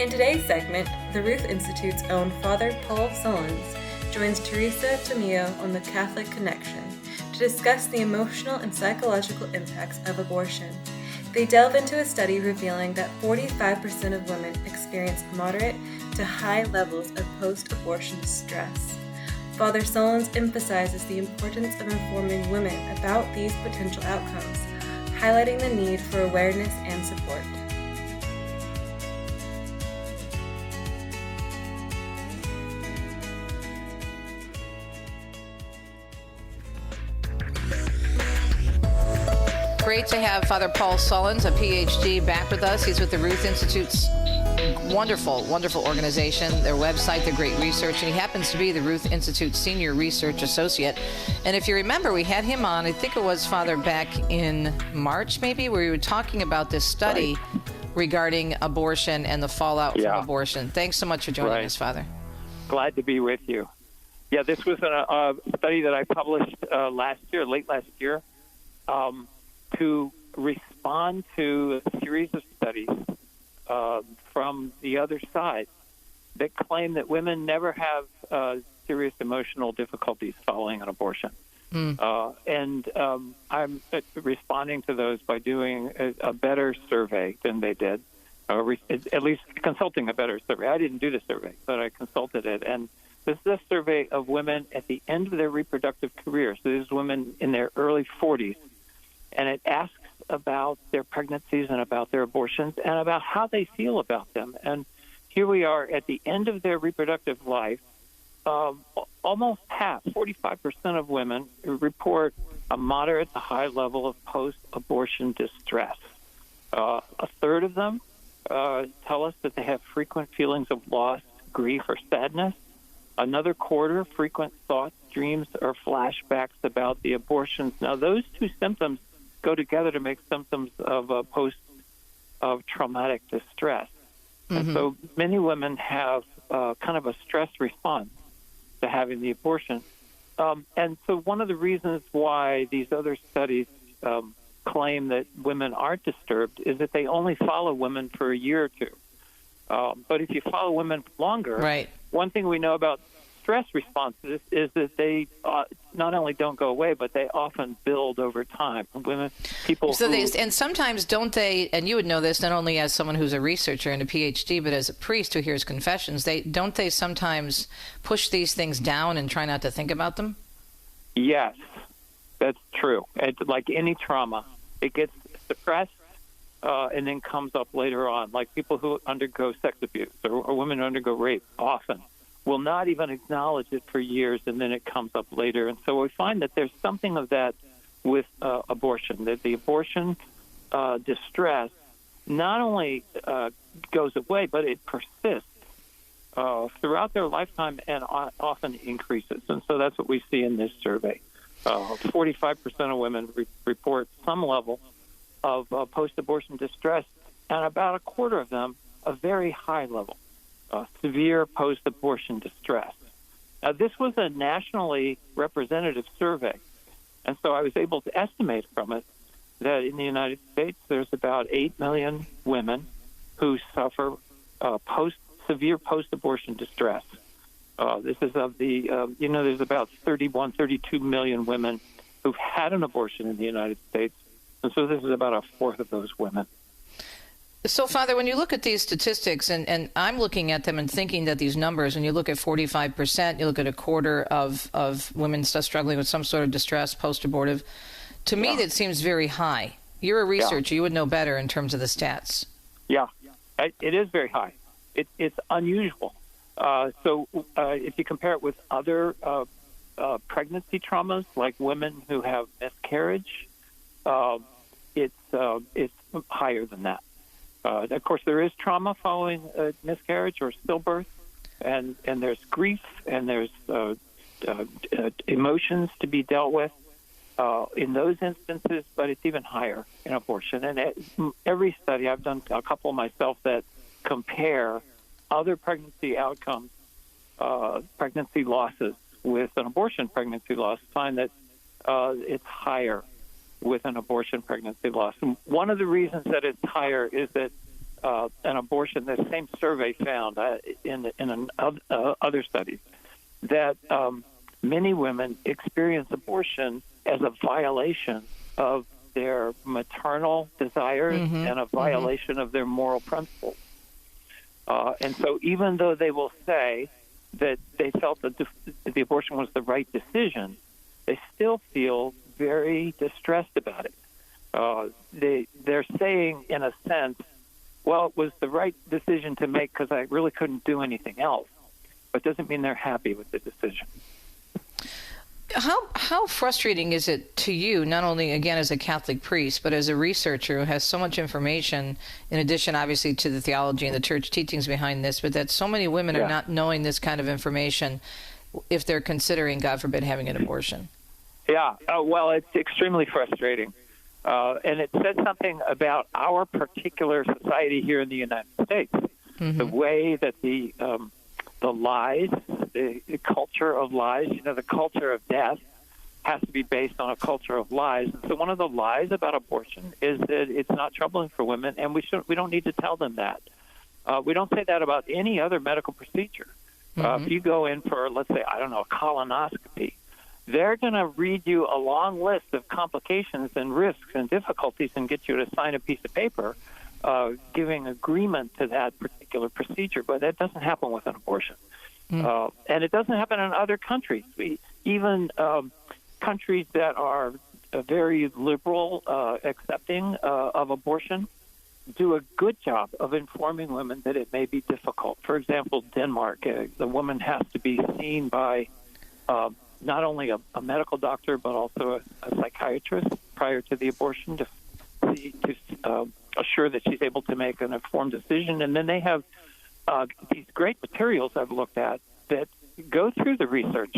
In today's segment, the Ruth Institute's own Father Paul Sullins joins Teresa Tomillo on the Catholic Connection to discuss the emotional and psychological impacts of abortion. They delve into a study revealing that 45% of women experience moderate to high levels of post-abortion stress. Father Sullins emphasizes the importance of informing women about these potential outcomes, highlighting the need for awareness and support. Great to have Father Paul Sullins, a PhD, back with us. He's with the Ruth Institute's wonderful, wonderful organization, their website, their great research, and he happens to be the Ruth Institute Senior Research Associate. And if you remember, we had him on, I think it was, Father, back in March, maybe, where we were talking about this study regarding abortion and the fallout from abortion. Thanks so much for joining us, Father. Glad to be with you. Yeah, this was a study that I published late last year, to respond to a series of studies from the other side that claim that women never have serious emotional difficulties following an abortion. And I'm responding to those by doing a better survey than they did, or at least consulting a better survey. I didn't do the survey, but I consulted it. And this is a survey of women at the end of their reproductive career. So these women in their early 40s. And it asks about their pregnancies and about their abortions and about how they feel about them. And here we are at the end of their reproductive life. Almost half, 45% of women, report a moderate to high level of post-abortion distress. A third of them tell us that they have frequent feelings of loss, grief, or sadness. Another quarter, frequent thoughts, dreams, or flashbacks about the abortions. Now, those two symptoms go together to make symptoms of traumatic distress. And so many women have kind of a stress response to having the abortion. And so one of the reasons why these other studies claim that women aren't disturbed is that they only follow women for a year or two. But if you follow women longer, one thing we know about stress responses is that they not only don't go away, but they often build over time. And sometimes don't they, and you would know this not only as someone who's a researcher and a PhD, but as a priest who hears confessions, don't they sometimes push these things down and try not to think about them? Yes, that's true. Like any trauma, it gets suppressed and then comes up later on. Like people who undergo sex abuse or women who undergo rape often will not even acknowledge it for years, and then it comes up later. And so we find that there's something of that with abortion, that the abortion distress not only goes away, but it persists throughout their lifetime and often increases. And so that's what we see in this survey. 45% of women report some level of post-abortion distress, and about a quarter of them a very high level. Severe post-abortion distress. Now, this was a nationally representative survey, and so I was able to estimate from it that in the United States there's about 8 million women who suffer severe post-abortion distress. This is of the, there's about 32 million women who've had an abortion in the United States, and so this is about a fourth of those women. So, Father, when you look at these statistics, and I'm looking at them and thinking that these numbers, when you look at 45%, you look at a quarter of women still struggling with some sort of distress post-abortive, to me that seems very high. You're a researcher. You would know better in terms of the stats. Yeah, it is very high. It's unusual. So if you compare it with other pregnancy traumas, like women who have miscarriage, it's higher than that. Of course, there is trauma following miscarriage or stillbirth, and there's grief, and there's emotions to be dealt with in those instances, but it's even higher in abortion. And every study, I've done a couple myself that compare other pregnancy outcomes, pregnancy losses with an abortion pregnancy loss, find that it's higher with an abortion pregnancy loss. And one of the reasons that it's higher is that an abortion, the same survey found other studies that many women experience abortion as a violation of their maternal desires and a violation of their moral principles. And so even though they will say that they felt that the abortion was the right decision, they still feel very distressed about it. They're saying, in a sense, well, it was the right decision to make because I really couldn't do anything else. But it doesn't mean they're happy with the decision. How frustrating is it to you, not only, again, as a Catholic priest, but as a researcher who has so much information, in addition, obviously, to the theology and the church teachings behind this, but that so many women are not knowing this kind of information if they're considering, God forbid, having an abortion? Yeah, well, it's extremely frustrating. And it says something about our particular society here in the United States, the way that the lies, the culture of lies, the culture of death has to be based on a culture of lies. So one of the lies about abortion is that it's not troubling for women, and we don't need to tell them that. We don't say that about any other medical procedure. If you go in for, let's say, a colonoscopy, they're going to read you a long list of complications and risks and difficulties and get you to sign a piece of paper giving agreement to that particular procedure. But that doesn't happen with an abortion. And it doesn't happen in other countries. Even countries that are very liberal, accepting of abortion, do a good job of informing women that it may be difficult. For example, Denmark, the woman has to be seen by not only a medical doctor, but also a psychiatrist prior to the abortion to assure that she's able to make an informed decision. And then they have these great materials I've looked at that go through the research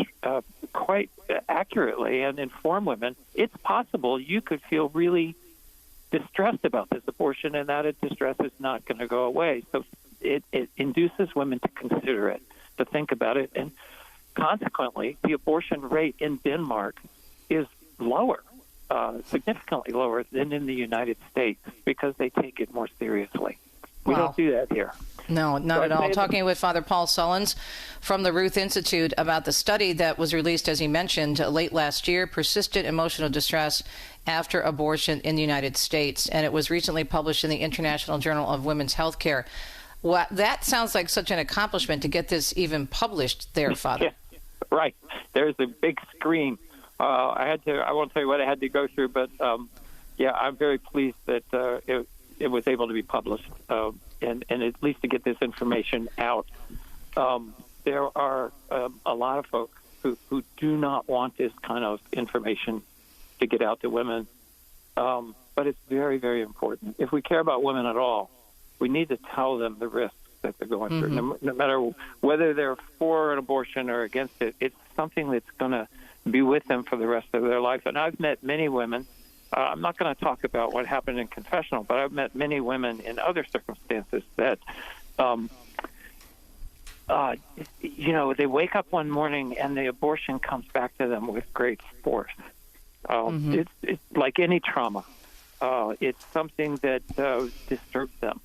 quite accurately and inform women. It's possible you could feel really distressed about this abortion, and that distress is not going to go away. So it induces women to consider it, to think about it, and consequently, the abortion rate in Denmark is lower, significantly lower than in the United States, because they take it more seriously. We don't do that here. No, not at all. Talking with Father Paul Sullins from the Ruth Institute about the study that was released, as he mentioned, late last year, Persistent Emotional Distress After Abortion in the United States, and it was recently published in the International Journal of Women's Healthcare. Well, that sounds like such an accomplishment to get this even published there, Father. Yeah, right. There's a big scream. I won't tell you what I had to go through, but I'm very pleased that it was able to be published and at least to get this information out. There are a lot of folks who do not want this kind of information to get out to women, but it's very, very important. If we care about women at all, we need to tell them the risks that they're going through. No matter whether they're for an abortion or against it, it's something that's going to be with them for the rest of their life. And I've met many women. I'm not going to talk about what happened in confessional, but I've met many women in other circumstances that, they wake up one morning and the abortion comes back to them with great force. It's like any trauma. It's something that disturbs them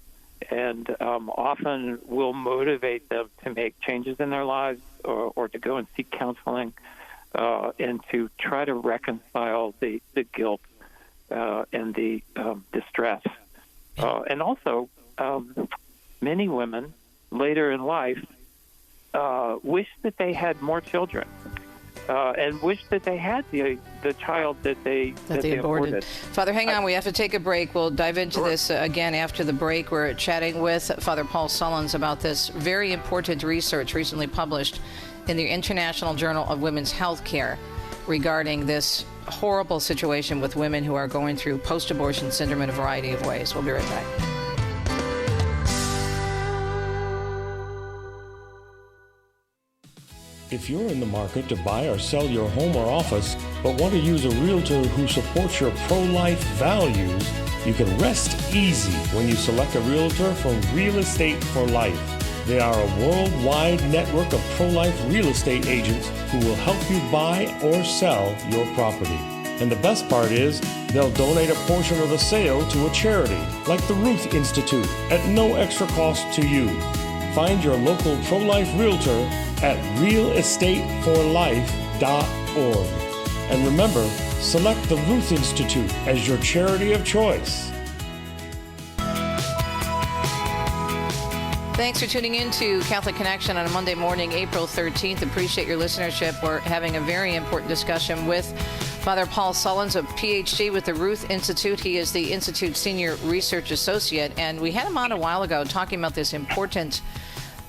and often will motivate them to make changes in their lives or to go and seek counseling and to try to reconcile the guilt and the distress. And also, many women later in life wish that they had more children and wish that they had the child that they aborted. Father, hang on. We have to take a break. We'll dive into this again after the break. We're chatting with Father Paul Sullins about this very important research recently published in the International Journal of Women's Healthcare regarding this horrible situation with women who are going through post-abortion syndrome in a variety of ways. We'll be right back. If you're in the market to buy or sell your home or office, but want to use a realtor who supports your pro-life values, you can rest easy when you select a realtor from Real Estate for Life. They are a worldwide network of pro-life real estate agents who will help you buy or sell your property. And the best part is, they'll donate a portion of the sale to a charity, like the Ruth Institute, at no extra cost to you. Find your local pro-life realtor at realestateforlife.org. And remember, select the Ruth Institute as your charity of choice. Thanks for tuning in to Catholic Connection on a Monday morning, April 13th. Appreciate your listenership. We're having a very important discussion with Father Paul Sullins, a PhD with the Ruth Institute. He is the Institute's Senior Research Associate, and we had him on a while ago talking about this important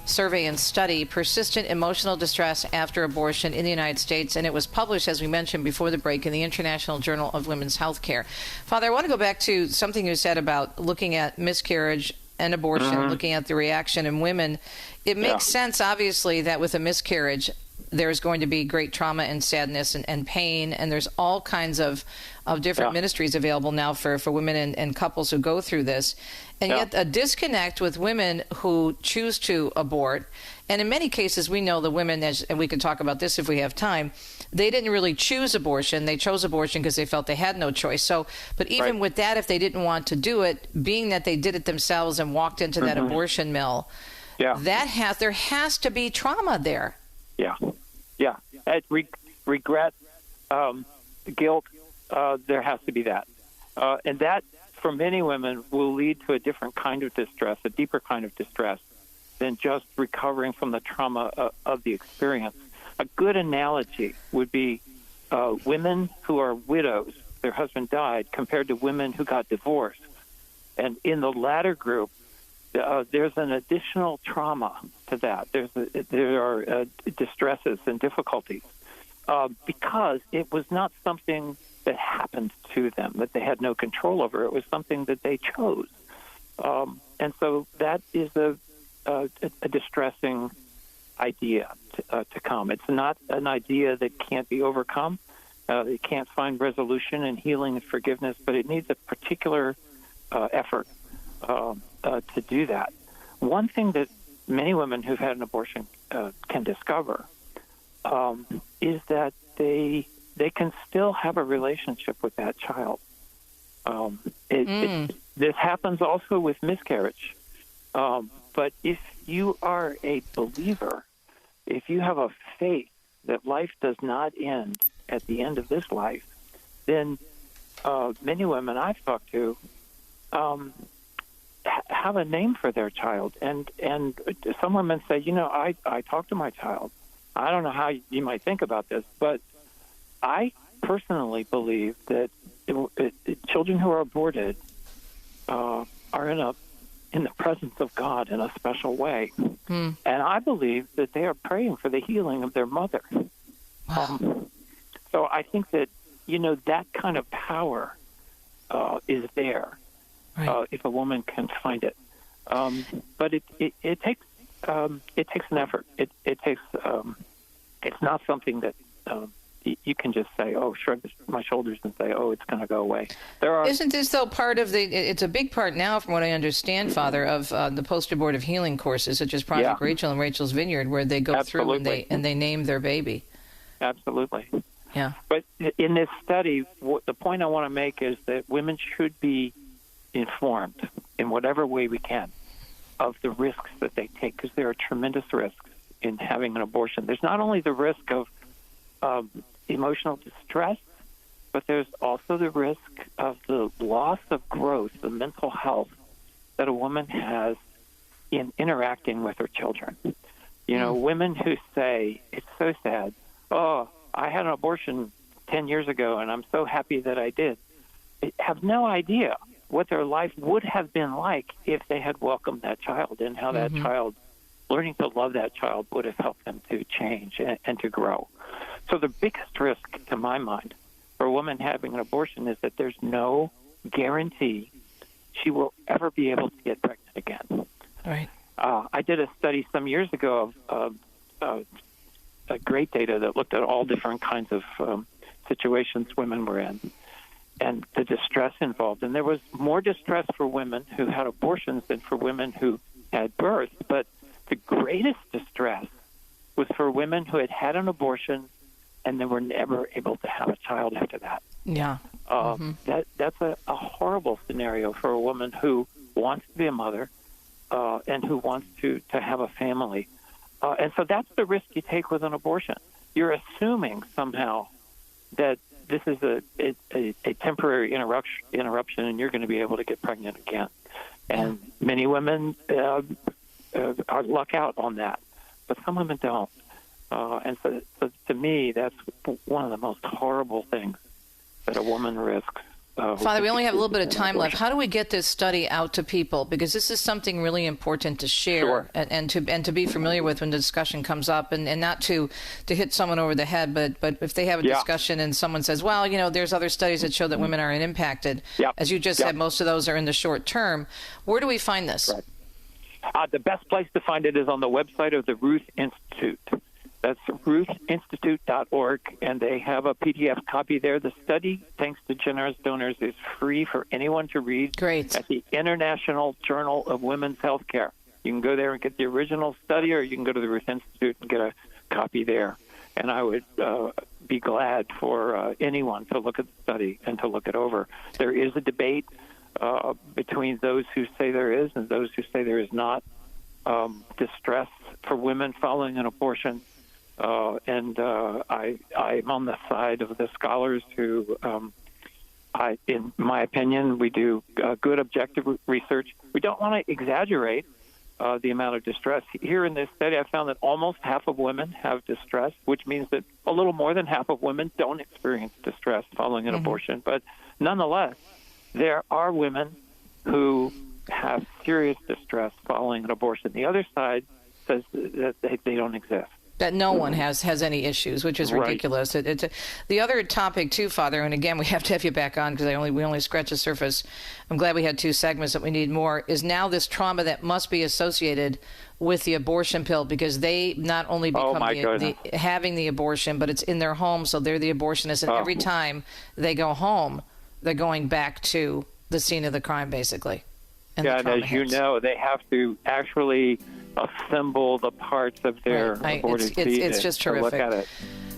survey and study, persistent emotional distress after abortion in the United States, and it was published, as we mentioned before the break, in the International Journal of Women's Healthcare. Father, I want to go back to something you said about looking at miscarriage and abortion, looking at the reaction in women. It makes sense, obviously, that with a miscarriage, there's going to be great trauma and sadness and pain, and there's all kinds of different ministries available now for women and couples who go through this. And yet a disconnect with women who choose to abort. And in many cases, we know the women, and we can talk about this if we have time, they didn't really choose abortion. They chose abortion because they felt they had no choice. So, but even with that, if they didn't want to do it, being that they did it themselves and walked into that abortion mill, there has to be trauma there. Yeah. Regret, guilt, there has to be that. And that, for many women, will lead to a different kind of distress, a deeper kind of distress than just recovering from the trauma of the experience. A good analogy would be women who are widows, their husband died, compared to women who got divorced. And in the latter group, there's an additional trauma to that. There are distresses and difficulties because it was not something that happened to them, that they had no control over. It was something that they chose. And so that is a distressing idea to come. It's not an idea that can't be overcome. It can't find resolution and healing and forgiveness, but it needs a particular effort to do that. One thing that many women who've had an abortion can discover is that they can still have a relationship with that child. This happens also with miscarriage. But if you are a believer, if you have a faith that life does not end at the end of this life, then many women I've talked to have a name for their child. And some women say, I talked to my child. I don't know how you might think about this, but I personally believe that children who are aborted are in the presence of God in a special way. And I believe that they are praying for the healing of their mother. Wow. So I think that, that kind of power is there if a woman can find it. But it takes an effort. It takes it's not something that you can just say, shrug my shoulders and say, it's going to go away. Isn't this, though, part of it's a big part now, from what I understand, Father, of the post-abortive healing courses, such as Project Rachel and Rachel's Vineyard, where they go through and they name their baby. Absolutely. Yeah. But in this study, the point I want to make is that women should be informed in whatever way we can of the risks that they take, because there are tremendous risks in having an abortion. There's not only the risk of emotional distress, but there's also the risk of the loss of growth, the mental health that a woman has in interacting with her children. Women who say, it's so sad, I had an abortion 10 years ago and I'm so happy that I did, have no idea what their life would have been like if they had welcomed that child, and how that child, learning to love that child, would have helped them to change and to grow. So the biggest risk, to my mind, for a woman having an abortion is that there's no guarantee she will ever be able to get pregnant again. Right. I did a study some years ago of great data that looked at all different kinds of situations women were in and the distress involved. And there was more distress for women who had abortions than for women who had birth. But the greatest distress was for women who had had an abortion and they were never able to have a child after that. Yeah. That's a horrible scenario for a woman who wants to be a mother and who wants to have a family. And so that's the risk you take with an abortion. You're assuming somehow that this is a temporary interruption and you're going to be able to get pregnant again. And many women luck out on that, but some women don't. And so to me, that's one of the most horrible things that a woman risks. Father, we only have a little bit of time left. How do we get this study out to people? Because this is something really important to share. Sure. and to be familiar with when the discussion comes up, and not to hit someone over the head, but if they have a discussion and someone says, well, there's other studies that show that women aren't impacted. As you just said, most of those are in the short term. Where do we find this? Right. The best place to find it is on the website of the Ruth Institute. That's ruthinstitute.org, and they have a PDF copy there. The study, thanks to generous donors, is free for anyone to read. Great. At the International Journal of Women's Healthcare. You can go there and get the original study, or you can go to the Ruth Institute and get a copy there. And I would be glad for anyone to look at the study and to look it over. There is a debate between those who say there is and those who say there is not distress for women following an abortion. I'm on the side of the scholars who, in my opinion, we do good objective research. We don't want to exaggerate the amount of distress. Here in this study, I found that almost half of women have distress, which means that a little more than half of women don't experience distress following an abortion. But nonetheless, there are women who have serious distress following an abortion. The other side says that they don't exist. That no one has any issues, which is ridiculous. Right. The other topic, too, Father, and again, we have to have you back on because we only scratched the surface. I'm glad we had 2 segments, but we need more, is now this trauma that must be associated with the abortion pill, because they not only become having the abortion, but it's in their home, so they're the abortionist, and every time they go home, they're going back to the scene of the crime, basically. And as you know, they have to actually assemble the parts of their aborted fetus. It's just terrific. To look at it.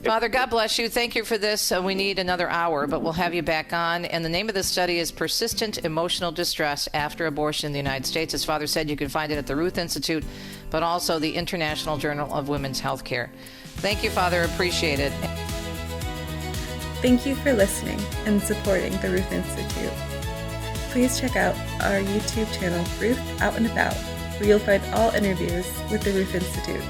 Father, God bless you. Thank you for this. We need another hour, but we'll have you back on. And the name of the study is Persistent Emotional Distress After Abortion in the United States. As Father said, you can find it at the Ruth Institute, but also the International Journal of Women's Healthcare. Thank you, Father. Appreciate it. Thank you for listening and supporting the Ruth Institute. Please check out our YouTube channel, Ruth Out and About, where you'll find all interviews with the Ruth Institute.